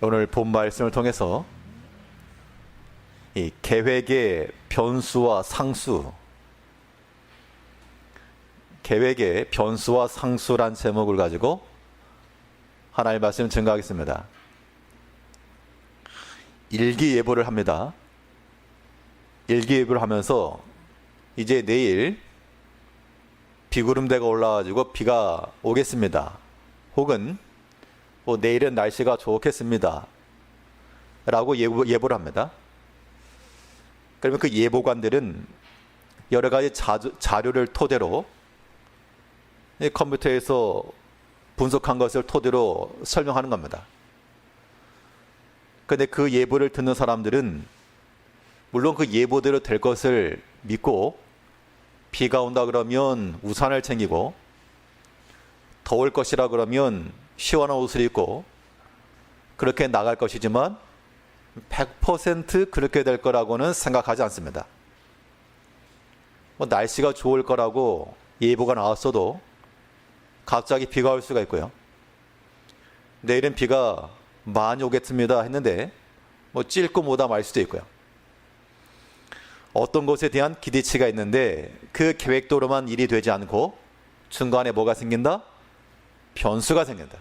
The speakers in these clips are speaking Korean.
오늘 본 말씀을 통해서 이 계획의 변수와 상수, 계획의 변수와 상수란 제목을 가지고 하나님의 말씀을 증거하겠습니다. 일기예보를 합니다. 일기예보를 하면서 이제 내일 비구름대가 올라와가지고 비가 오겠습니다. 혹은 내일은 날씨가 좋겠습니다. 라고 예보를 합니다. 그러면 그 예보관들은 여러 가지 자료를 토대로 컴퓨터에서 분석한 것을 토대로 설명하는 겁니다. 그런데 그 예보를 듣는 사람들은 물론 그 예보대로 될 것을 믿고 비가 온다 그러면 우산을 챙기고 더울 것이라 그러면 시원한 옷을 입고 그렇게 나갈 것이지만 100% 그렇게 될 거라고는 생각하지 않습니다. 날씨가 좋을 거라고 예보가 나왔어도 갑자기 비가 올 수가 있고요. 내일은 비가 많이 오겠습니다 했는데 찔끔 오다 말 수도 있고요. 어떤 것에 대한 기대치가 있는데 그 계획대로만 일이 되지 않고 중간에 뭐가 생긴다? 변수가 생긴다.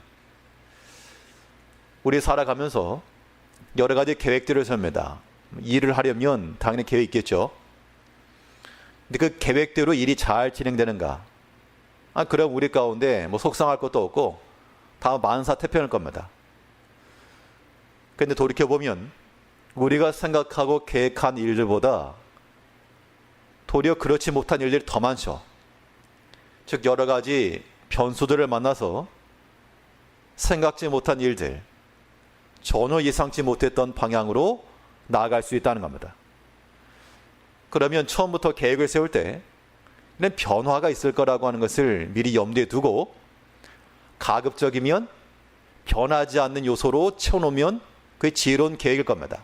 우리 살아가면서 여러 가지 계획들을 세웁니다. 일을 하려면 당연히 계획이 있겠죠. 근데 그 계획대로 일이 잘 진행되는가? 그럼 우리 가운데 속상할 것도 없고 다 만사태평일 겁니다. 그런데 돌이켜보면 우리가 생각하고 계획한 일들보다 도리어 그렇지 못한 일들이 더 많죠. 즉 여러 가지 변수들을 만나서 생각지 못한 일들, 전혀 예상치 못했던 방향으로 나아갈 수 있다는 겁니다. 그러면 처음부터 계획을 세울 때 이런 변화가 있을 거라고 하는 것을 미리 염두에 두고 가급적이면 변하지 않는 요소로 채워놓으면 그게 지혜로운 계획일 겁니다.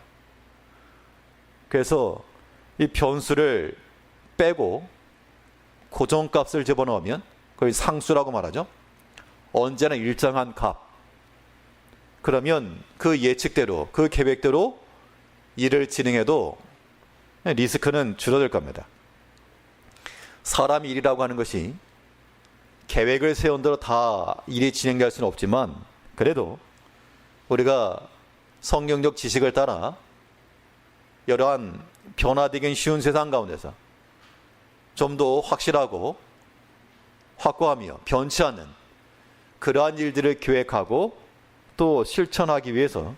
그래서 이 변수를 빼고 고정값을 집어넣으면 그걸 상수라고 말하죠. 언제나 일정한 값. 그러면 그 예측대로, 그 계획대로 일을 진행해도 리스크는 줄어들 겁니다. 사람 일이라고 하는 것이 계획을 세운 대로 다 일이 진행될 수는 없지만 그래도 우리가 성경적 지식을 따라 이러한 변화되긴 쉬운 세상 가운데서 좀 더 확실하고 확고하며 변치 않는 그러한 일들을 계획하고 또 실천하기 위해서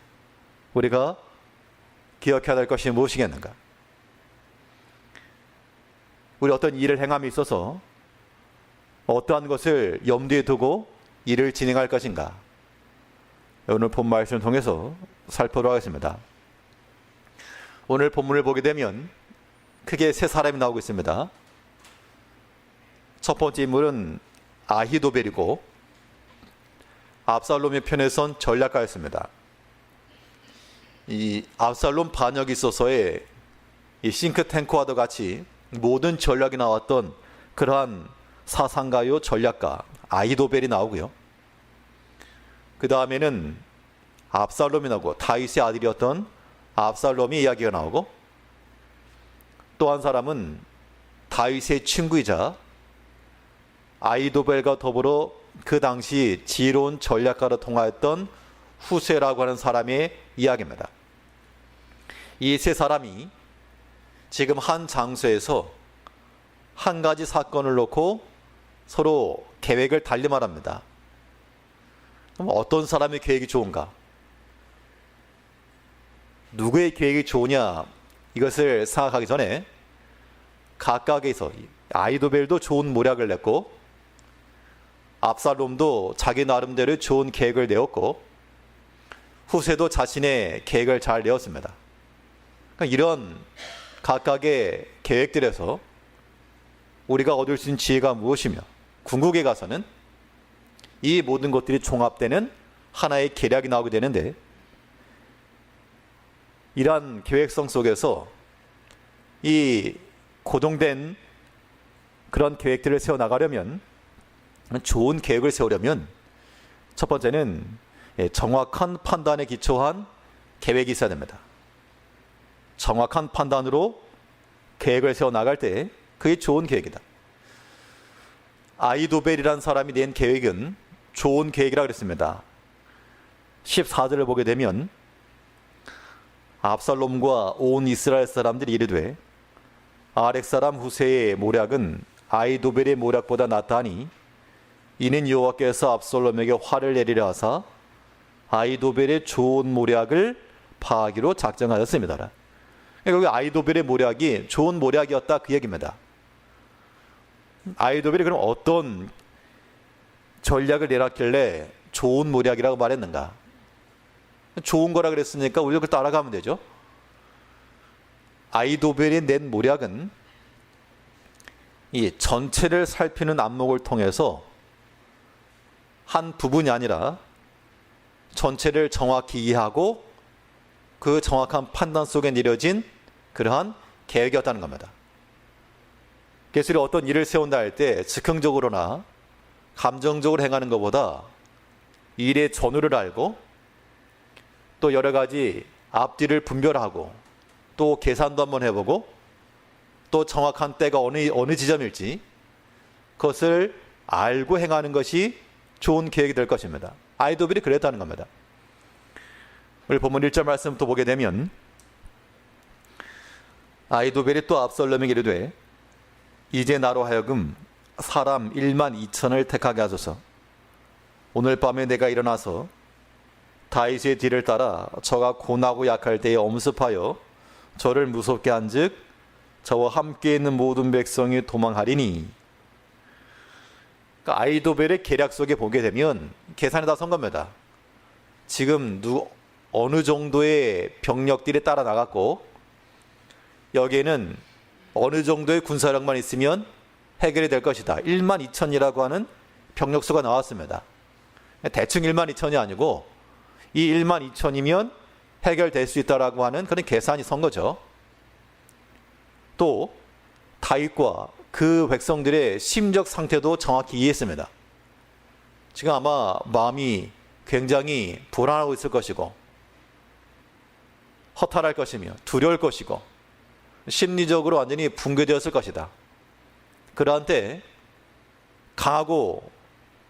우리가 기억해야 될 것이 무엇이겠는가? 우리 어떤 일을 행함에 있어서 어떠한 것을 염두에 두고 일을 진행할 것인가? 오늘 본 말씀을 통해서 살펴보도록 하겠습니다. 오늘 본문을 보게 되면 크게 세 사람이 나오고 있습니다. 첫 번째 인물은 아히도벨이고 압살롬의 편에 선 전략가였습니다. 이 압살롬 반역이 있어서의 이 싱크탱크와도 같이 모든 전략이 나왔던 그러한 사상가요 전략가 아히도벨이 나오고요. 그 다음에는 압살롬이 나오고 다윗의 아들이었던 압살롬의 이야기가 나오고 또 한 사람은 다윗의 친구이자 아히도벨과 더불어 그 당시 지혜로운 전략가로 통하였던 후세라고 하는 사람의 이야기입니다. 이 세 사람이 지금 한 장소에서 한 가지 사건을 놓고 서로 계획을 달리 말합니다. 그럼 어떤 사람의 계획이 좋은가? 누구의 계획이 좋으냐? 이것을 생각하기 전에 각각에서 아히도벨도 좋은 모략을 냈고 압살롬도 자기 나름대로 좋은 계획을 내었고 후세도 자신의 계획을 잘 내었습니다. 그러니까 이런 각각의 계획들에서 우리가 얻을 수 있는 지혜가 무엇이며 궁극에 가서는 이 모든 것들이 종합되는 하나의 계략이 나오게 되는데 이러한 계획성 속에서 이 고정된 그런 계획들을 세워나가려면 좋은 계획을 세우려면 첫 번째는 정확한 판단에 기초한 계획이 있어야 됩니다. 정확한 판단으로 계획을 세워 나갈 때 그게 좋은 계획이다. 아히도벨이라는 사람이 낸 계획은 좋은 계획이라고 그랬습니다. 14절을 보게 되면 압살롬과 온 이스라엘 사람들이 이르되 아렉 사람 후세의 모략은 아히도벨의 모략보다 낫다니 이는 여호와께서 압살롬에게 화를 내리려 하사 아히도벨의 좋은 모략을 파하기로 작정하였습니다. 여기 아히도벨의 모략이 좋은 모략이었다 그 얘기입니다. 아히도벨이 그럼 어떤 전략을 내놨길래 좋은 모략이라고 말했는가? 좋은 거라 그랬으니까 우리가 그걸 따라가면 되죠. 아히도벨이 낸 모략은 이 전체를 살피는 안목을 통해서 한 부분이 아니라 전체를 정확히 이해하고 그 정확한 판단 속에 내려진 그러한 계획이었다는 겁니다. 그래서 어떤 일을 세운다 할 때 즉흥적으로나 감정적으로 행하는 것보다 일의 전후를 알고 또 여러 가지 앞뒤를 분별하고 또 계산도 한번 해보고 또 정확한 때가 어느 지점일지 그것을 알고 행하는 것이 좋은 계획이 될 것입니다. 아히도벨이 그랬다는 겁니다. 우리 본문 1절 말씀부터 보게 되면 아히도벨이 또 압살롬에게 이르되 이제 나로 하여금 사람 12,000을 택하게 하소서. 오늘 밤에 내가 일어나서 다윗의 뒤를 따라 저가 고나고 약할 때에 엄습하여 저를 무섭게 한즉 저와 함께 있는 모든 백성이 도망하리니. 그러니까 아히도벨의 계략 속에 보게 되면 계산이 다 선 겁니다. 지금 어느 정도의 병력들이 따라 나갔고 여기에는 어느 정도의 군사력만 있으면 해결이 될 것이다. 12,000이라고 하는 병력수가 나왔습니다. 대충 12,000이 아니고 이 12,000이면 해결될 수 있다라고 하는 그런 계산이 선 거죠. 또 다윗과 그 백성들의 심적 상태도 정확히 이해했습니다. 지금 아마 마음이 굉장히 불안하고 있을 것이고 허탈할 것이며 두려울 것이고 심리적으로 완전히 붕괴되었을 것이다. 그러한 때 강하고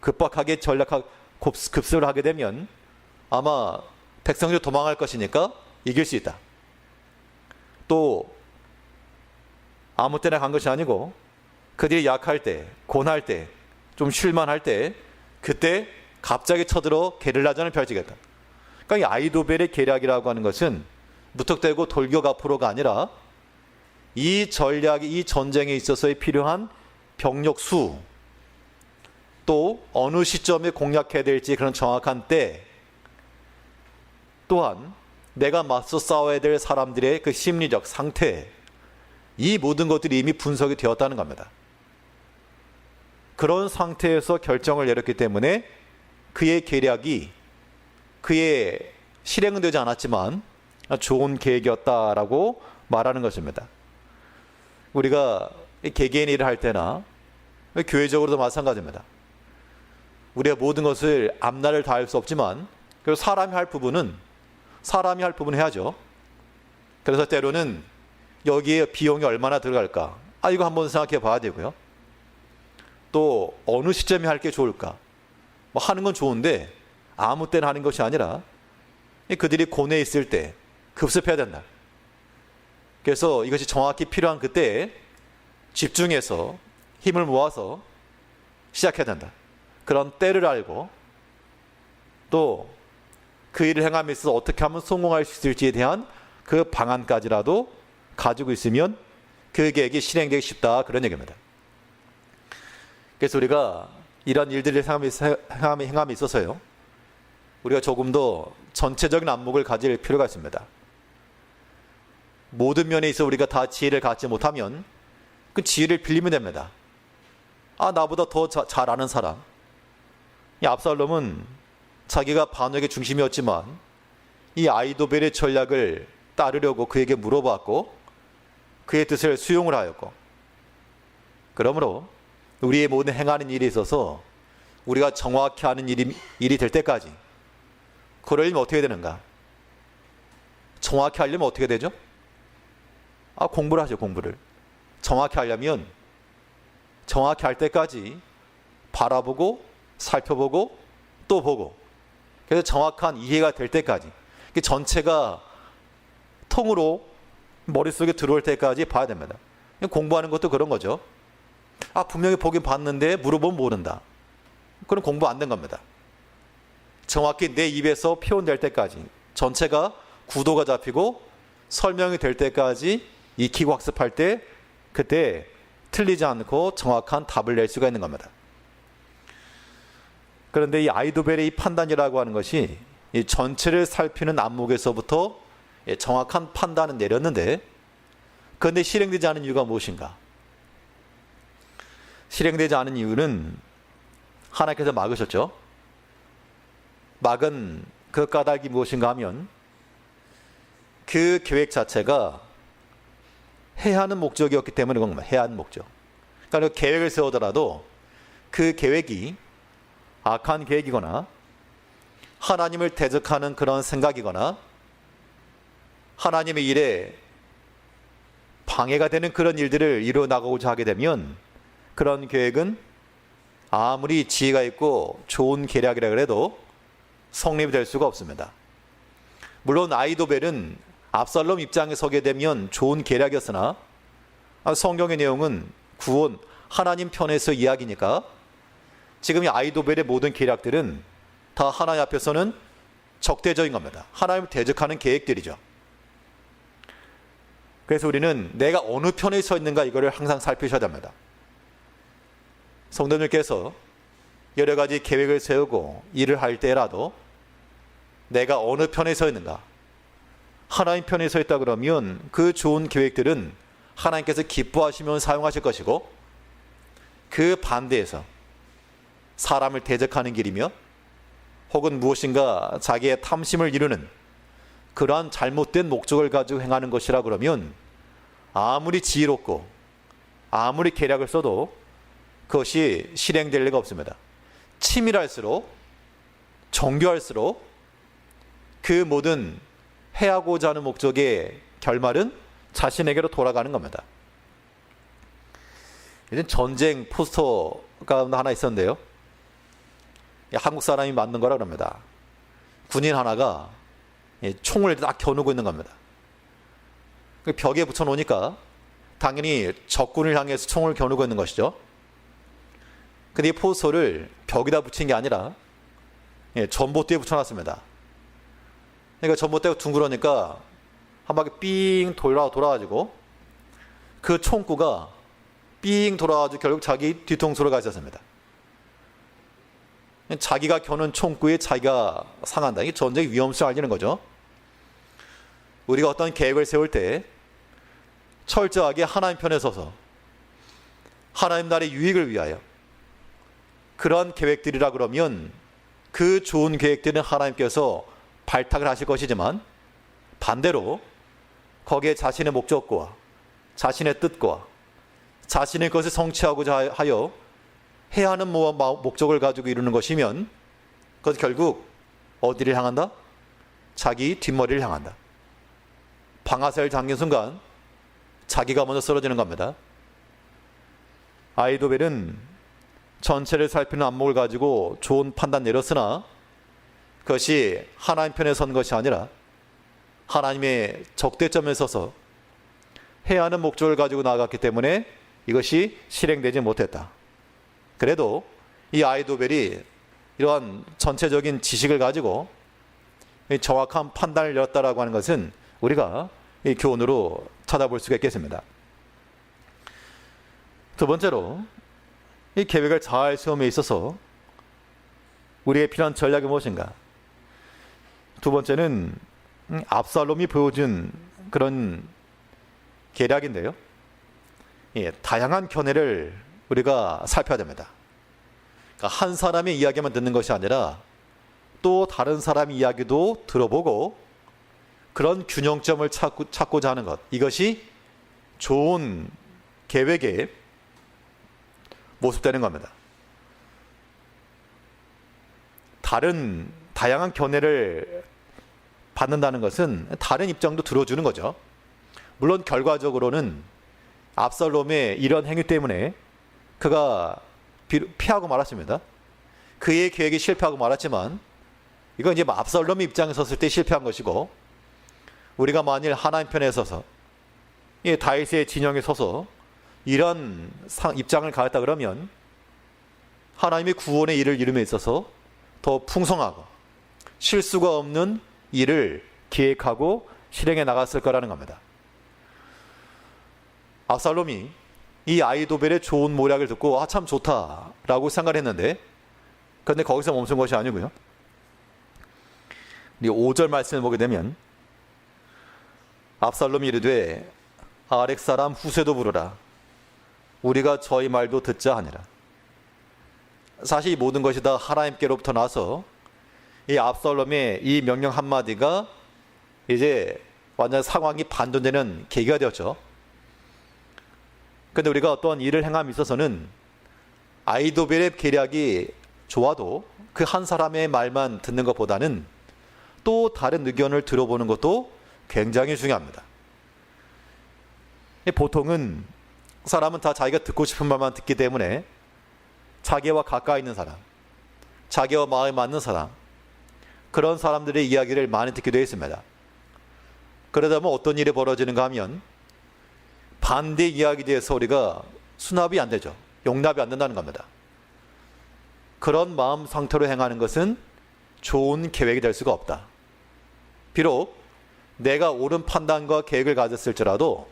급박하게 급습을 하게 되면 아마 백성들이 도망할 것이니까 이길 수 있다. 또 아무 때나 간 것이 아니고 그들이 약할 때, 고날 때, 좀 쉴만할 때 그때 갑자기 쳐들어 게릴라전을 펼치겠다. 그러니까 이 아히도벨의 계략이라고 하는 것은 무턱대고 돌격 앞으로가 아니라 이 전략이 이 전쟁에 있어서의 필요한 병력 수, 또 어느 시점에 공략해야 될지 그런 정확한 때, 또한 내가 맞서 싸워야 될 사람들의 그 심리적 상태, 이 모든 것들이 이미 분석이 되었다는 겁니다. 그런 상태에서 결정을 내렸기 때문에 그의 계략이 그의 실행은 되지 않았지만 좋은 계획이었다라고 말하는 것입니다. 우리가 개개인 일을 할 때나 교회적으로도 마찬가지입니다. 우리가 모든 것을 앞날을 다 할 수 없지만 그리고 사람이 할 부분은 해야죠. 그래서 때로는 여기에 비용이 얼마나 들어갈까? 이거 한번 생각해 봐야 되고요. 또 어느 시점에 할 게 좋을까? 하는 건 좋은데 아무 때나 하는 것이 아니라 그들이 고뇌에 있을 때 급습해야 된다. 그래서 이것이 정확히 필요한 그때에 집중해서 힘을 모아서 시작해야 된다. 그런 때를 알고 또 그 일을 행함에 있어서 어떻게 하면 성공할 수 있을지에 대한 그 방안까지라도 가지고 있으면 그 계획이 실행되기 쉽다. 그런 얘기입니다. 그래서 우리가 이런 일들을 행함에 있어서요, 우리가 조금 더 전체적인 안목을 가질 필요가 있습니다. 모든 면에 있어 우리가 다 지혜를 갖지 못하면 그 지혜를 빌리면 됩니다. 나보다 더 잘 아는 사람. 이 압살롬은 자기가 반역의 중심이었지만 이 아히도벨의 전략을 따르려고 그에게 물어봤고 그의 뜻을 수용을 하였고, 그러므로 우리의 모든 행하는 일에 있어서 우리가 정확히 하는 일이 될 때까지 그러려면 어떻게 되는가? 정확히 하려면 어떻게 되죠? 공부를 하죠, 공부를. 정확히 하려면 정확히 할 때까지 바라보고 살펴보고 또 보고, 그래서 정확한 이해가 될 때까지, 전체가 통으로 머릿속에 들어올 때까지 봐야 됩니다. 공부하는 것도 그런 거죠. 분명히 보긴 봤는데 물어보면 모른다. 그럼 공부 안 된 겁니다. 정확히 내 입에서 표현될 때까지, 전체가 구도가 잡히고 설명이 될 때까지 익히고 학습할 때, 그때 틀리지 않고 정확한 답을 낼 수가 있는 겁니다. 그런데 이 아이도벨의 이 판단이라고 하는 것이 이 전체를 살피는 안목에서부터 정확한 판단은 내렸는데, 그런데 실행되지 않은 이유가 무엇인가? 실행되지 않은 이유는 하나님께서 막으셨죠. 막은 그 까닭이 무엇인가 하면, 그 계획 자체가 해하는 목적이었기 때문에 그런 겁니다. 해하는 목적. 그러니까 그 계획을 세우더라도 그 계획이 악한 계획이거나 하나님을 대적하는 그런 생각이거나 하나님의 일에 방해가 되는 그런 일들을 이루어 나가고자 하게 되면, 그런 계획은 아무리 지혜가 있고 좋은 계략이라 해도 성립이 될 수가 없습니다. 물론 아이도벨은 압살롬 입장에 서게 되면 좋은 계략이었으나, 성경의 내용은 구원, 하나님 편에서 이야기니까 지금 이 아이도벨의 모든 계략들은 다 하나님 앞에서는 적대적인 겁니다. 하나님을 대적하는 계획들이죠. 그래서 우리는 내가 어느 편에 서 있는가, 이거를 항상 살피셔야 됩니다. 성도님께서 여러 가지 계획을 세우고 일을 할 때라도 내가 어느 편에 서 있는가, 하나님 편에 서 있다 그러면 그 좋은 계획들은 하나님께서 기뻐하시면 사용하실 것이고, 그 반대에서 사람을 대적하는 길이며 혹은 무엇인가 자기의 탐심을 이루는 그러한 잘못된 목적을 가지고 행하는 것이라 그러면 아무리 지혜롭고 아무리 계략을 써도 그것이 실행될 리가 없습니다. 치밀할수록, 정교할수록 그 모든 해하고자 하는 목적의 결말은 자신에게로 돌아가는 겁니다. 예전 전쟁 포스터가 하나 있었는데요. 한국 사람이 만든 거라 그럽니다. 군인 하나가 총을 딱 겨누고 있는 겁니다. 벽에 붙여놓으니까 당연히 적군을 향해서 총을 겨누고 있는 것이죠. 근데 이 포스터를 벽에다 붙인 게 아니라 전봇대에 붙여놨습니다. 그러니까 전봇대가 둥그러니까 한 바퀴 삥 돌아가지고 그 총구가 삥 돌아가지고 결국 자기 뒤통수로 가 있었습니다. 자기가 겨눈 총구에 자기가 상한다. 이게 전쟁의 위험성을 알리는 거죠. 우리가 어떤 계획을 세울 때 철저하게 하나님 편에 서서 하나님 나라의 유익을 위하여 그런 계획들이라 그러면 그 좋은 계획들은 하나님께서 발탁을 하실 것이지만, 반대로 거기에 자신의 목적과 자신의 뜻과 자신의 것을 성취하고자 하여 해야 하는 목적을 가지고 이루는 것이면 그것이 결국 어디를 향한다? 자기 뒷머리를 향한다. 방아쇠를 당긴 순간 자기가 먼저 쓰러지는 겁니다. 아이도벨은 전체를 살피는 안목을 가지고 좋은 판단 내렸으나 그것이 하나님 편에 선 것이 아니라 하나님의 적대점에 서서 해야 하는 목적을 가지고 나아갔기 때문에 이것이 실행되지 못했다. 그래도 이 아이도벨이 이러한 전체적인 지식을 가지고 정확한 판단을 내렸다라고 하는 것은 우리가 이 교훈으로 찾아볼 수가 있겠습니다. 두 번째로, 이 계획을 잘 세움에 있어서 우리의 필요한 전략이 무엇인가? 두 번째는 압살롬이 보여준 그런 계략인데요. 다양한 견해를 우리가 살펴야 됩니다. 그러니까 한 사람의 이야기만 듣는 것이 아니라 또 다른 사람의 이야기도 들어보고 그런 균형점을 찾고자 하는 것, 이것이 좋은 계획의 모습되는 겁니다. 다른 다양한 견해를 받는다는 것은 다른 입장도 들어주는 거죠. 물론 결과적으로는 압살롬의 이런 행위 때문에 그가 피하고 말았습니다. 그의 계획이 실패하고 말았지만 이건 이제 압살롬의 입장에 섰을 때 실패한 것이고, 우리가 만일 하나님 편에 서서 다윗의 진영에 서서 이런 입장을 가졌다 그러면 하나님의 구원의 일을 이룸에 있어서 더 풍성하고 실수가 없는 일을 기획하고 실행해 나갔을 거라는 겁니다. 압살롬이 이 아히도벨의 좋은 모략을 듣고 참 좋다라고 생각했는데, 그런데 거기서 멈춘 것이 아니고요. 5절 말씀을 보게 되면 압살롬이 이르되 아렉 사람 후세도 부르라. 우리가 저희 말도 듣자 하니라. 사실 이 모든 것이 다 하나님께로부터 나서 이 압살롬의 이 명령 한마디가 이제 완전 상황이 반전되는 계기가 되었죠. 그런데 우리가 어떤 일을 행함에 있어서는 아히도벨의 계략이 좋아도 그 한 사람의 말만 듣는 것보다는 또 다른 의견을 들어보는 것도 굉장히 중요합니다. 보통은 사람은 다 자기가 듣고 싶은 말만 듣기 때문에 자기와 가까이 있는 사람, 자기와 마음에 맞는 사람, 그런 사람들의 이야기를 많이 듣게 되어 있습니다. 그러다 보면 어떤 일이 벌어지는가 하면 반대 이야기에 대해서 우리가 수납이 안 되죠. 용납이 안 된다는 겁니다. 그런 마음 상태로 행하는 것은 좋은 계획이 될 수가 없다. 비록 내가 옳은 판단과 계획을 가졌을지라도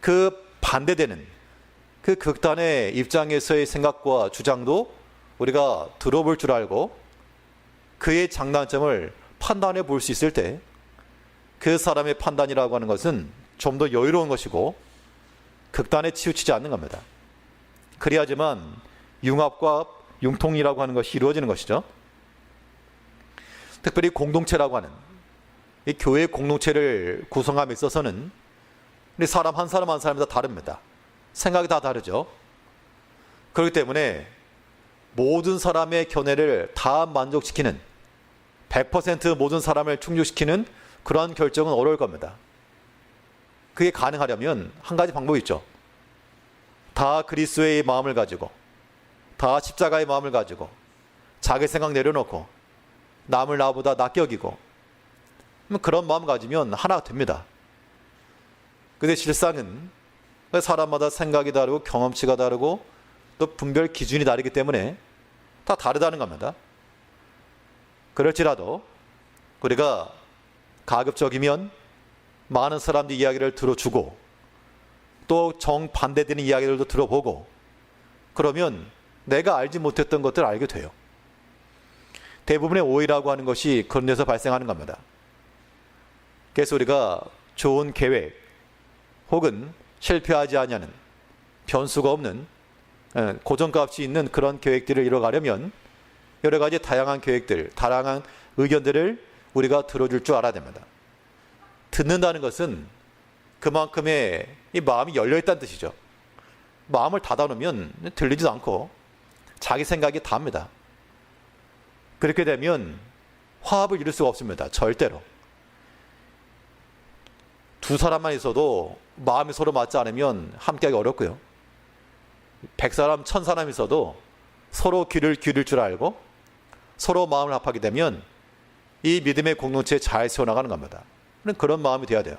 그 반대되는 그 극단의 입장에서의 생각과 주장도 우리가 들어볼 줄 알고 그의 장단점을 판단해 볼 수 있을 때 그 사람의 판단이라고 하는 것은 좀 더 여유로운 것이고 극단에 치우치지 않는 겁니다. 그래야지만 융합과 융통이라고 하는 것이 이루어지는 것이죠. 특별히 공동체라고 하는 이 교회 공동체를 구성함에 있어서는 우리 사람 한 사람 한 사람이 다 다릅니다. 생각이 다 다르죠. 그렇기 때문에 모든 사람의 견해를 다 만족시키는 100% 모든 사람을 충족시키는 그러한 결정은 어려울 겁니다. 그게 가능하려면 한 가지 방법이 있죠. 다 그리스도의 마음을 가지고, 다 십자가의 마음을 가지고 자기 생각 내려놓고 남을 나보다 낫게 여기고 그런 마음 가지면 하나가 됩니다. 근데 실상은 사람마다 생각이 다르고 경험치가 다르고 또 분별 기준이 다르기 때문에 다 다르다는 겁니다. 그럴지라도 우리가 가급적이면 많은 사람들 이야기를 들어주고 또 정반대되는 이야기들도 들어보고 그러면 내가 알지 못했던 것들을 알게 돼요. 대부분의 오해라고 하는 것이 그런 데서 발생하는 겁니다. 그래서 우리가 좋은 계획 혹은 실패하지 않냐는 변수가 없는 고정값이 있는 그런 계획들을 이뤄가려면 여러 가지 다양한 계획들, 다양한 의견들을 우리가 들어줄 줄 알아야 됩니다. 듣는다는 것은 그만큼의 이 마음이 열려있다는 뜻이죠. 마음을 닫아놓으면 들리지도 않고 자기 생각이 답니다. 그렇게 되면 화합을 이룰 수가 없습니다. 절대로. 두 사람만 있어도 마음이 서로 맞지 않으면 함께하기 어렵고요. 100사람, 1000사람 있어도 서로 귀를 기울일 줄 알고 서로 마음을 합하게 되면 이 믿음의 공동체에 잘 세워나가는 겁니다. 그런 마음이 돼야 돼요.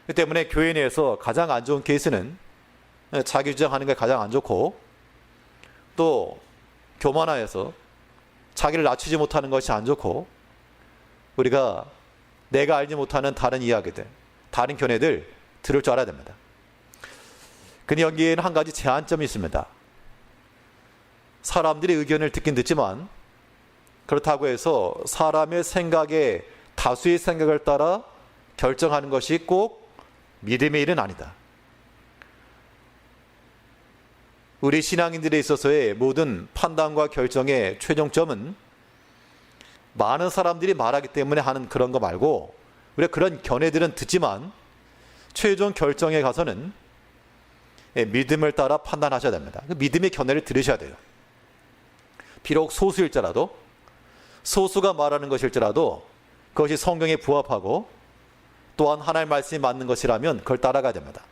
그 때문에 교회 내에서 가장 안 좋은 케이스는 자기 주장하는 게 가장 안 좋고 또 교만하여서 자기를 낮추지 못하는 것이 안 좋고 우리가 내가 알지 못하는 다른 이야기들, 다른 견해들 들을 줄 알아야 됩니다. 근데 여기에는 한 가지 제한점이 있습니다. 사람들의 의견을 듣긴 듣지만 그렇다고 해서 사람의 생각에 다수의 생각을 따라 결정하는 것이 꼭 믿음의 일은 아니다. 우리 신앙인들에 있어서의 모든 판단과 결정의 최종점은 많은 사람들이 말하기 때문에 하는 그런 거 말고 우리가 그런 견해들은 듣지만 최종 결정에 가서는 믿음을 따라 판단하셔야 됩니다. 믿음의 견해를 들으셔야 돼요. 비록 소수일지라도 소수가 말하는 것일지라도 그것이 성경에 부합하고 또한 하나님의 말씀이 맞는 것이라면 그걸 따라가야 됩니다.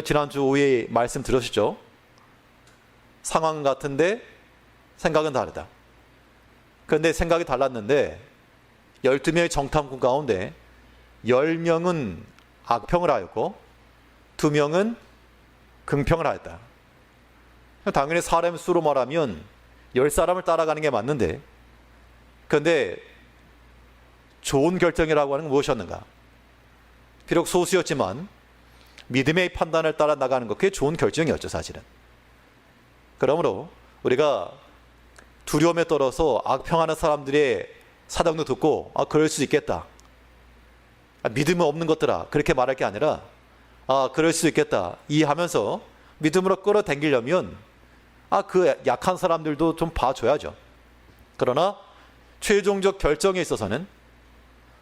지난주 오후에 말씀 들으셨죠? 상황 같은데 생각은 다르다. 그런데 생각이 달랐는데 12명의 정탐꾼 가운데 10명은 악평을 하였고 2명은 긍평을 하였다. 당연히 사람의 수로 말하면 10사람을 따라가는 게 맞는데, 그런데 좋은 결정이라고 하는 건 무엇이었는가? 비록 소수였지만 믿음의 판단을 따라 나가는 것, 그게 좋은 결정이었죠, 사실은. 그러므로 우리가 두려움에 떨어서 악평하는 사람들의 사정도 듣고 그럴 수 있겠다, 믿음이 없는 것들아, 그렇게 말할 게 아니라 그럴 수 있겠다 이해하면서 믿음으로 끌어당기려면 그 약한 사람들도 좀 봐줘야죠. 그러나 최종적 결정에 있어서는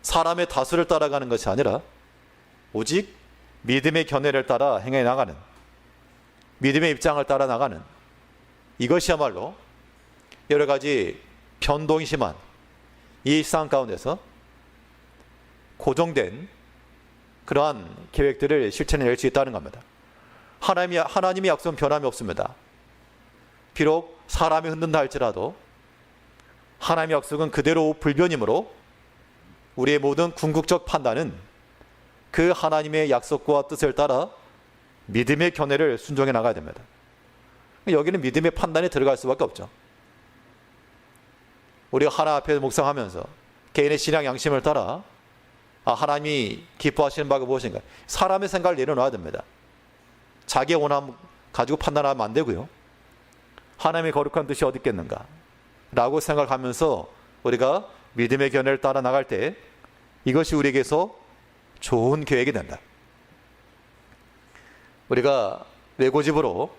사람의 다수를 따라가는 것이 아니라 오직 믿음의 견해를 따라 행해 나가는, 믿음의 입장을 따라 나가는, 이것이야말로 여러 가지 변동이 심한 이 세상 가운데서 고정된 그러한 계획들을 실천해낼 수 있다는 겁니다. 하나님의 약속은 변함이 없습니다. 비록 사람이 흔든다 할지라도 하나님의 약속은 그대로 불변이므로 우리의 모든 궁극적 판단은 그 하나님의 약속과 뜻을 따라 믿음의 견해를 순종해 나가야 됩니다. 여기는 믿음의 판단이 들어갈 수밖에 없죠. 우리가 하나 앞에 묵상하면서 개인의 신앙 양심을 따라 하나님이 기뻐하시는 바가 무엇인가, 사람의 생각을 내려놔야 됩니다. 자기의 원함 가지고 판단하면 안 되고요. 하나님의 거룩한 뜻이 어디 있겠는가 라고 생각하면서 우리가 믿음의 견해를 따라 나갈 때 이것이 우리에게서 좋은 계획이 된다. 우리가 외고집으로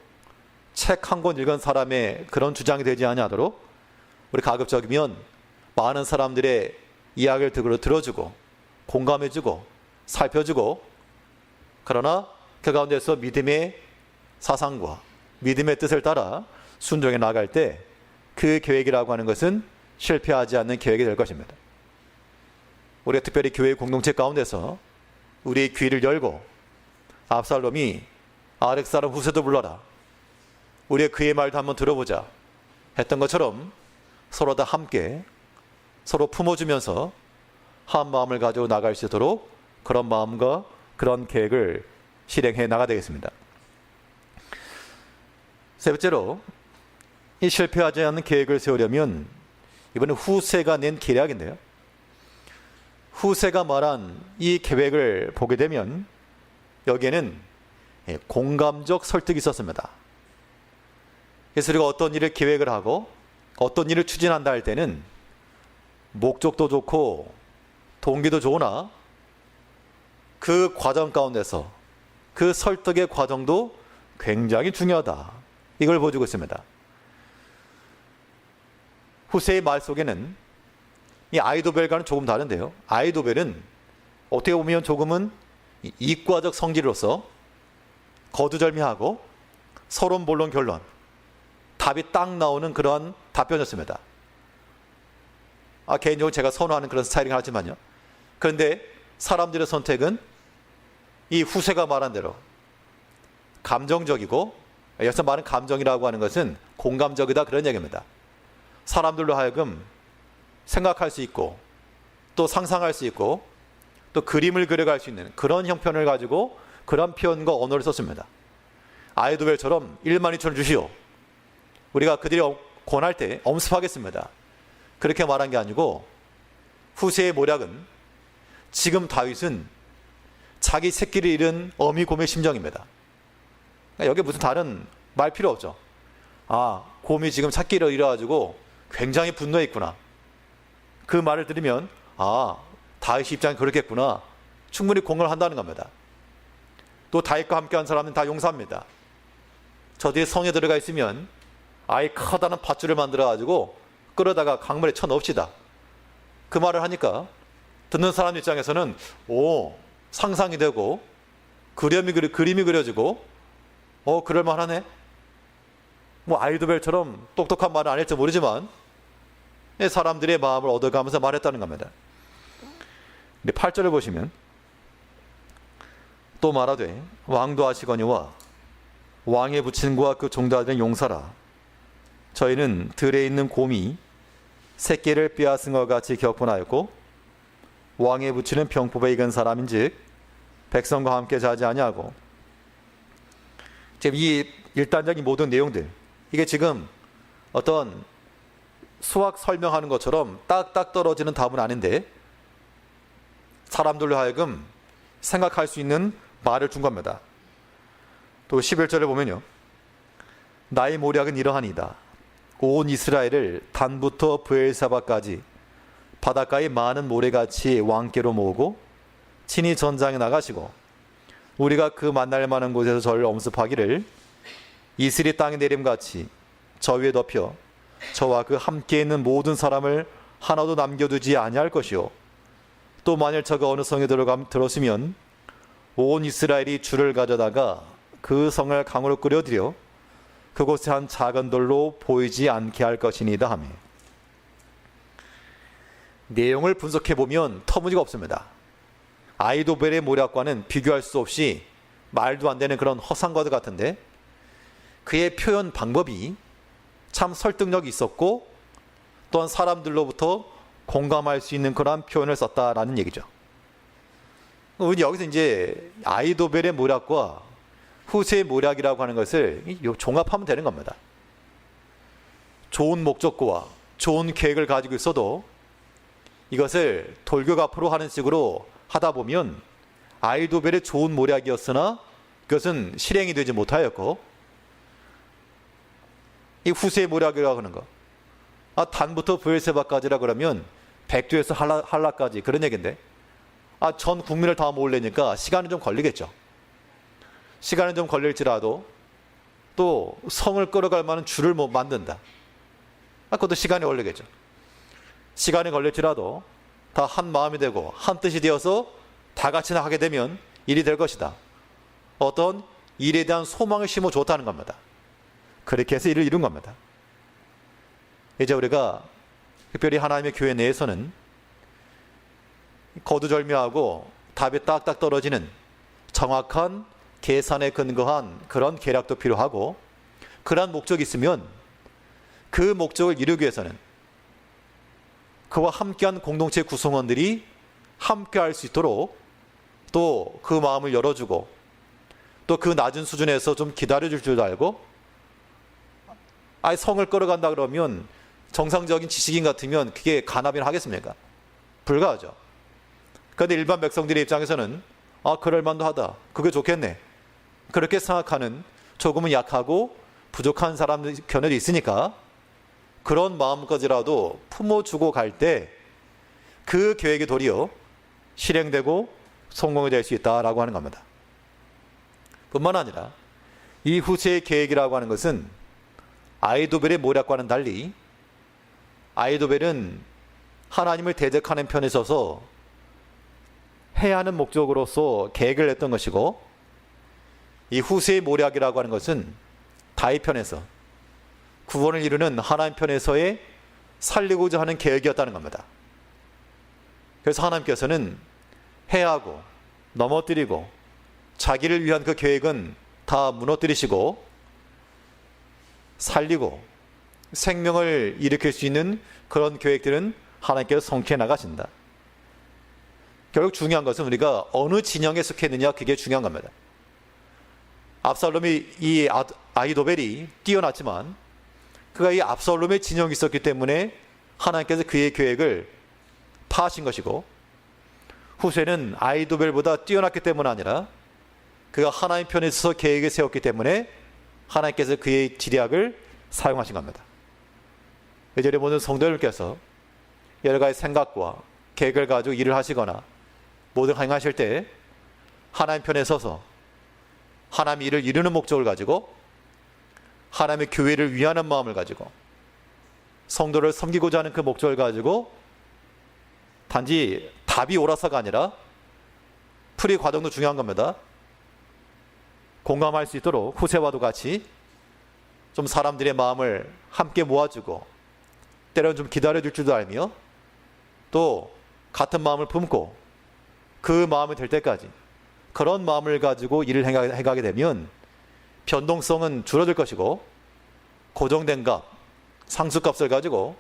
책 한 권 읽은 사람의 그런 주장이 되지 아니하도록 우리 가급적이면 많은 사람들의 이야기를 들어주고 공감해주고 살펴주고, 그러나 그 가운데서 믿음의 사상과 믿음의 뜻을 따라 순종해 나갈 때 그 계획이라고 하는 것은 실패하지 않는 계획이 될 것입니다. 우리가 특별히 교회 공동체 가운데서 우리의 귀를 열고 압살롬이 아렉 사람 후세도 불러라, 우리의 그의 말도 한번 들어보자 했던 것처럼 서로 다 함께 서로 품어주면서 한 마음을 가지고 나갈 수 있도록 그런 마음과 그런 계획을 실행해 나가야 되겠습니다. 세 번째로, 이 실패하지 않는 계획을 세우려면 이번에 후세가 낸 계략인데요, 후세가 말한 이 계획을 보게 되면 여기에는 공감적 설득이 있었습니다. 그래서 우리가 어떤 일을 계획을 하고 어떤 일을 추진한다 할 때는 목적도 좋고 동기도 좋으나 그 과정 가운데서 그 설득의 과정도 굉장히 중요하다, 이걸 보여주고 있습니다. 후세의 말 속에는 이 아이도벨과는 조금 다른데요, 아이도벨은 어떻게 보면 조금은 이과적 성질로서 거두절미하고 서론본론 결론, 답이 딱 나오는 그러한 답변이었습니다. 개인적으로 제가 선호하는 그런 스타일이긴 하지만요. 그런데 사람들의 선택은 이 후세가 말한 대로 감정적이고, 여기서 말하는 감정이라고 하는 것은 공감적이다, 그런 얘기입니다. 사람들로 하여금 생각할 수 있고 또 상상할 수 있고 또 그림을 그려갈 수 있는 그런 형편을 가지고 그런 표현과 언어를 썼습니다. 아이도벨처럼 1만 2천을 주시오, 우리가 그들이 권할 때 엄습하겠습니다, 그렇게 말한 게 아니고, 후세의 모략은 지금 다윗은 자기 새끼를 잃은 어미 곰의 심정입니다. 여기 무슨 다른 말 필요 없죠. 곰이 지금 새끼를 잃어가지고 굉장히 분노했구나, 그 말을 들으면 다윗 입장이 그렇겠구나, 충분히 공감을 한다는 겁니다. 또 다윗과 함께한 사람은 다 용사입니다. 저 뒤에 성에 들어가 있으면 아예 커다란 밧줄을 만들어가지고 끌어다가 강물에 쳐넣읍시다, 그 말을 하니까 듣는 사람 입장에서는 상상이 되고 그림이 그려지고 그럴만하네. 아이도벨처럼 똑똑한 말은 안 할지 모르지만 사람들의 마음을 얻어가면서 말했다는 겁니다. 근데 8절을 보시면 또 말하되 왕도 하시거니와 왕의 부친과 그 종들의 용사라 저희는 들에 있는 곰이 새끼를 빼앗은 것 같이 격분하였고 왕의 부친은 병법에 익은 사람인즉 백성과 함께 자지 아니하고. 지금 이 일단적인 모든 내용들, 이게 지금 어떤 수학 설명하는 것처럼 딱딱 떨어지는 답은 아닌데 사람들로 하여금 생각할 수 있는 말을 준 겁니다. 또 11절에 보면요, 나의 모략은 이러하니이다. 온 이스라엘을 단부터 브엘사바까지 바닷가의 많은 모래같이 왕께로 모으고 친히 전장에 나가시고 우리가 그 만날 만한 곳에서 저를 엄습하기를 이슬이 땅에 내림같이 저 위에 덮여 저와 그 함께 있는 모든 사람을 하나도 남겨두지 아니할 것이요 또 만일 저가 어느 성에 들었으면 온 이스라엘이 줄을 가져다가 그 성을 강으로 끌어들여 그곳에 한 작은 돌로 보이지 않게 할 것이니이다 하며. 내용을 분석해보면 터무니가 없습니다. 아이도벨의 모략과는 비교할 수 없이 말도 안 되는 그런 허상과도 같은데 그의 표현 방법이 참 설득력이 있었고 또한 사람들로부터 공감할 수 있는 그런 표현을 썼다라는 얘기죠. 여기서 이제 아이도벨의 모략과 후세의 모략이라고 하는 것을 종합하면 되는 겁니다. 좋은 목적과 좋은 계획을 가지고 있어도 이것을 돌격 앞으로 하는 식으로 하다 보면 아이도벨의 좋은 모략이었으나 그것은 실행이 되지 못하였고, 이 후세의 모략이라고 하는 거, 단부터 브엘세바까지라 그러면 백두에서 한라까지 그런 얘기인데 전 국민을 다 모으려니까 시간이 좀 걸리겠죠. 시간이 좀 걸릴지라도 또 성을 끌어갈 만한 줄을 만든다. 그것도 시간이 걸리겠죠. 시간이 걸릴지라도 다 한 마음이 되고 한 뜻이 되어서 다 같이 나가게 되면 일이 될 것이다. 어떤 일에 대한 소망을 심어 줬다는 겁니다. 그렇게 해서 일을 이룬 겁니다. 이제 우리가 특별히 하나님의 교회 내에서는 거두절미하고 답이 딱딱 떨어지는 정확한 계산에 근거한 그런 계략도 필요하고, 그러한 목적이 있으면 그 목적을 이루기 위해서는 그와 함께한 공동체 구성원들이 함께할 수 있도록 또 그 마음을 열어주고 또 그 낮은 수준에서 좀 기다려줄 줄도 알고, 성을 끌어간다 그러면 정상적인 지식인 같으면 그게 가납이나 하겠습니까? 불가하죠. 그런데 일반 백성들의 입장에서는 그럴 만도 하다, 그게 좋겠네, 그렇게 생각하는 조금은 약하고 부족한 사람들 견해도 있으니까 그런 마음까지라도 품어주고 갈 때 그 계획이 도리어 실행되고 성공이 될 수 있다라고 하는 겁니다. 뿐만 아니라 이 후세의 계획이라고 하는 것은 아이도벨의 모략과는 달리 아이도벨은 하나님을 대적하는 편에 서서 해야 하는 목적으로서 계획을 냈던 것이고, 이 후세의 모략이라고 하는 것은 다윗 편에서 구원을 이루는 하나님 편에서의 살리고자 하는 계획이었다는 겁니다. 그래서 하나님께서는 해하고 넘어뜨리고 자기를 위한 그 계획은 다 무너뜨리시고 살리고 생명을 일으킬 수 있는 그런 계획들은 하나님께서 성취해 나가신다. 결국 중요한 것은 우리가 어느 진영에 속해 있느냐, 그게 중요한 겁니다. 압살롬이 이 아히도벨이 뛰어났지만 그가 이 압살롬의 진영이 있었기 때문에 하나님께서 그의 계획을 파하신 것이고, 후세는 아히도벨보다 뛰어났기 때문 아니라 그가 하나님 편에 서서 계획을 세웠기 때문에 하나님께서 그의 지략을 사용하신 겁니다. 예전에 모든 성도님께서 여러 가지 생각과 계획을 가지고 일을 하시거나 모든 행하실 때 하나님 편에 서서 하나님 일을 이루는 목적을 가지고 하나님의 교회를 위하는 마음을 가지고 성도를 섬기고자 하는 그 목적을 가지고 단지 답이 옳아서가 아니라 풀이 과정도 중요한 겁니다. 공감할 수 있도록 후세와도 같이 좀 사람들의 마음을 함께 모아주고 때로는 좀 기다려줄 줄도 알며 또 같은 마음을 품고 그 마음이 될 때까지 그런 마음을 가지고 일을 해가게 되면 변동성은 줄어들 것이고 고정된 값, 상수값을 가지고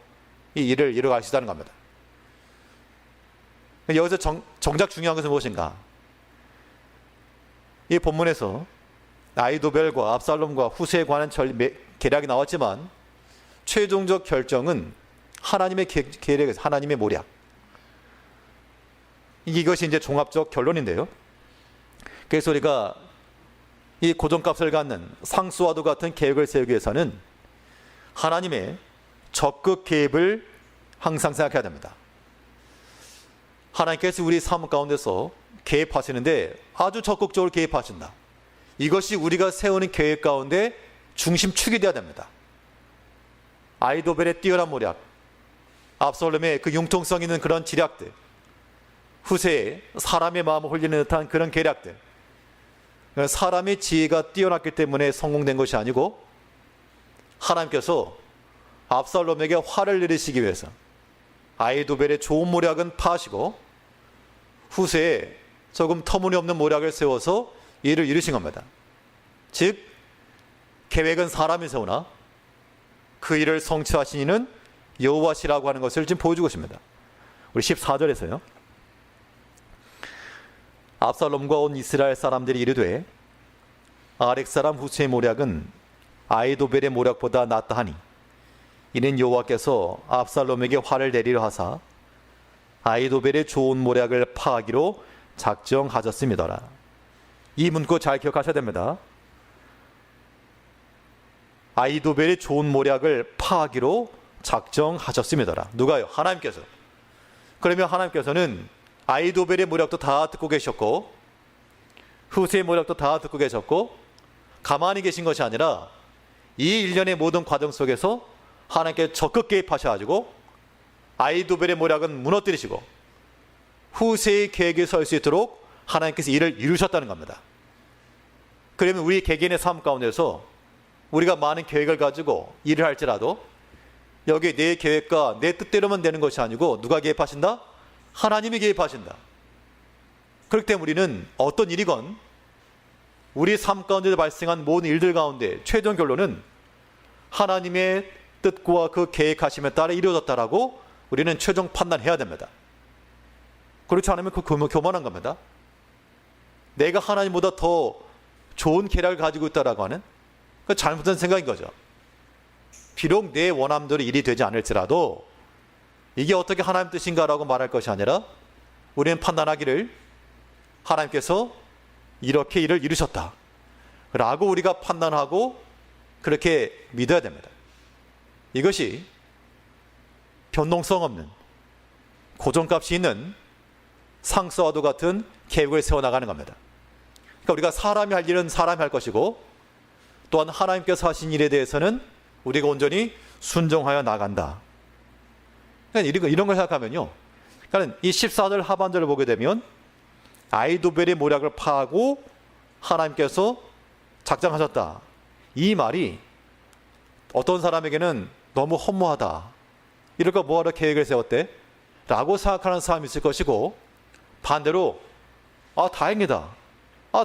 이 일을 이뤄갈 수 있다는 겁니다. 여기서 정작 중요한 것은 무엇인가? 이 본문에서 아히도벨과 압살롬과 후세에 관한 계략이 나왔지만 최종적 결정은 하나님의 계략에서 하나님의 모략. 이것이 이제 종합적 결론인데요. 그래서 우리가 이 고정값을 갖는 상수와도 같은 계획을 세우기 위해서는 하나님의 적극 개입을 항상 생각해야 됩니다. 하나님께서 우리 삶 가운데서 개입하시는데 아주 적극적으로 개입하신다. 이것이 우리가 세우는 계획 가운데 중심축이 되어야 됩니다. 아히도벨의 뛰어난 모략, 압살롬의 그 융통성 있는 그런 지략들, 후세에 사람의 마음을 홀리는 듯한 그런 계략들, 사람의 지혜가 뛰어났기 때문에 성공된 것이 아니고 하나님께서 압살롬에게 화를 내리시기 위해서 아히도벨의 좋은 모략은 파하시고 후세에 조금 터무니없는 모략을 세워서 일을 이루신 겁니다. 즉 계획은 사람이 세우나 그 일을 성취하신 이는 여호와시라고 하는 것을 지금 보여주고 있습니다. 우리 14절에서요. 압살롬과 온 이스라엘 사람들이 이르되 아렉 사람 후세의 모략은 아히도벨의 모략보다 낫다 하니 이는 여호와께서 압살롬에게 화를 내리려 하사 아히도벨의 좋은 모략을 파하기로 작정하셨음이더라. 이 문구 잘 기억하셔야 됩니다. 아히도벨의 좋은 모략을 파하기로 작정하셨음이더라. 누가요? 하나님께서. 그러면 하나님께서는 아히도벨의 모략도 다 듣고 계셨고 후세의 모략도 다 듣고 계셨고 가만히 계신 것이 아니라 이 일련의 모든 과정 속에서 하나님께 적극 개입하셔가지고 아히도벨의 모략은 무너뜨리시고 후세의 계획에 설 수 있도록 하나님께서 일을 이루셨다는 겁니다. 그러면 우리 개개인의 삶 가운데서 우리가 많은 계획을 가지고 일을 할지라도 여기 내 계획과 내 뜻대로만 되는 것이 아니고 누가 개입하신다? 하나님이 개입하신다. 그렇기 때문에 우리는 어떤 일이건 우리 삶 가운데 발생한 모든 일들 가운데 최종 결론은 하나님의 뜻과 그 계획하심에 따라 이루어졌다라고 우리는 최종 판단해야 됩니다. 그렇지 않으면 그 교만한 겁니다. 내가 하나님보다 더 좋은 계략을 가지고 있다라고 하는 그 잘못된 생각인 거죠. 비록 내 원함대로 일이 되지 않을지라도 이게 어떻게 하나님 뜻인가라고 말할 것이 아니라 우리는 판단하기를 하나님께서 이렇게 일을 이루셨다 라고 우리가 판단하고 그렇게 믿어야 됩니다. 이것이 변동성 없는 고정값이 있는 상수와도 같은 계획을 세워나가는 겁니다. 그러니까 우리가 사람이 할 일은 사람이 할 것이고 또한 하나님께서 하신 일에 대해서는 우리가 온전히 순종하여 나간다. 그러니까 이런 걸 생각하면요. 그러니까 이 14절 하반절을 보게 되면 아히도벨의 모략을 파하고 하나님께서 작정하셨다. 이 말이 어떤 사람에게는 너무 허무하다. 이럴까 뭐하러 계획을 세웠대? 라고 생각하는 사람이 있을 것이고 반대로 다행이다.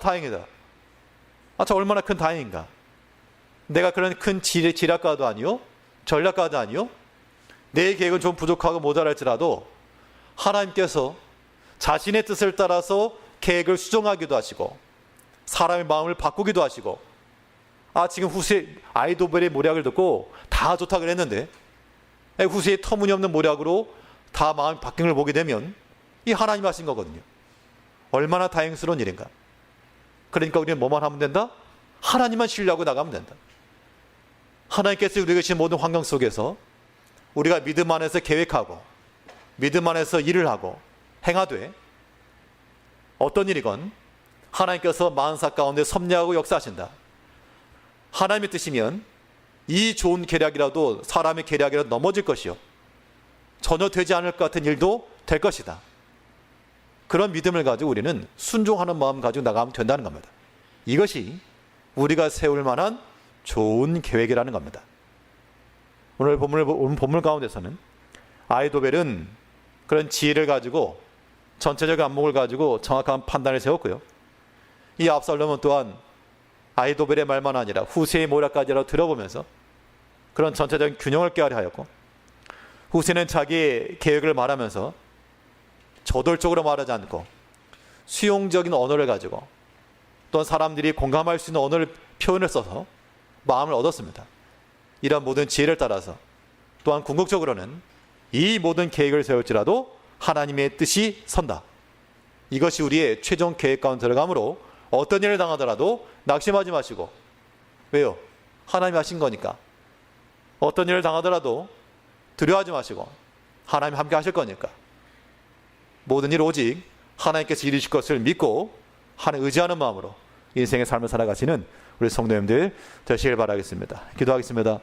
다행이다. 저 얼마나 큰 다행인가. 내가 그런 큰 지략가도 아니요. 전략가도 아니요. 내 계획은 좀 부족하고 모자랄지라도 하나님께서 자신의 뜻을 따라서 계획을 수정하기도 하시고 사람의 마음을 바꾸기도 하시고 지금 후세 아히도벨의 모략을 듣고 다 좋다 그랬는데 후세의 터무니없는 모략으로 다 마음이 바뀐 걸 보게 되면 이 하나님 하신 거거든요. 얼마나 다행스러운 일인가. 그러니까 우리는 뭐만 하면 된다? 하나님만 신뢰하고 나가면 된다. 하나님께서 우리가 계신 모든 환경 속에서 우리가 믿음 안에서 계획하고 믿음 안에서 일을 하고 행하되 어떤 일이건 하나님께서 만사 가운데 섭리하고 역사하신다. 하나님의 뜻이면 이 좋은 계략이라도 사람의 계략이라도 넘어질 것이요 전혀 되지 않을 것 같은 일도 될 것이다. 그런 믿음을 가지고 우리는 순종하는 마음 가지고 나가면 된다는 겁니다. 이것이 우리가 세울 만한 좋은 계획이라는 겁니다. 오늘 본문 가운데서는 아히도벨은 그런 지혜를 가지고 전체적 안목을 가지고 정확한 판단을 세웠고요. 이 압살롬은 또한 아히도벨의 말만 아니라 후세의 모략까지라도 들어보면서 그런 전체적인 균형을 깨하려 하였고, 후세는 자기의 계획을 말하면서 저돌적으로 말하지 않고 수용적인 언어를 가지고 또한 사람들이 공감할 수 있는 언어를 표현을 써서 마음을 얻었습니다. 이런 모든 지혜를 따라서 또한 궁극적으로는 이 모든 계획을 세울지라도 하나님의 뜻이 선다. 이것이 우리의 최종 계획 가운데 들어가므로 어떤 일을 당하더라도 낙심하지 마시고, 왜요? 하나님이 하신 거니까. 어떤 일을 당하더라도 두려워하지 마시고 하나님이 함께 하실 거니까 모든 일 오직 하나님께서 이루실 것을 믿고 하나님 의지하는 마음으로 인생의 삶을 살아가시는 우리 성도님들 되시길 바라겠습니다. 기도하겠습니다.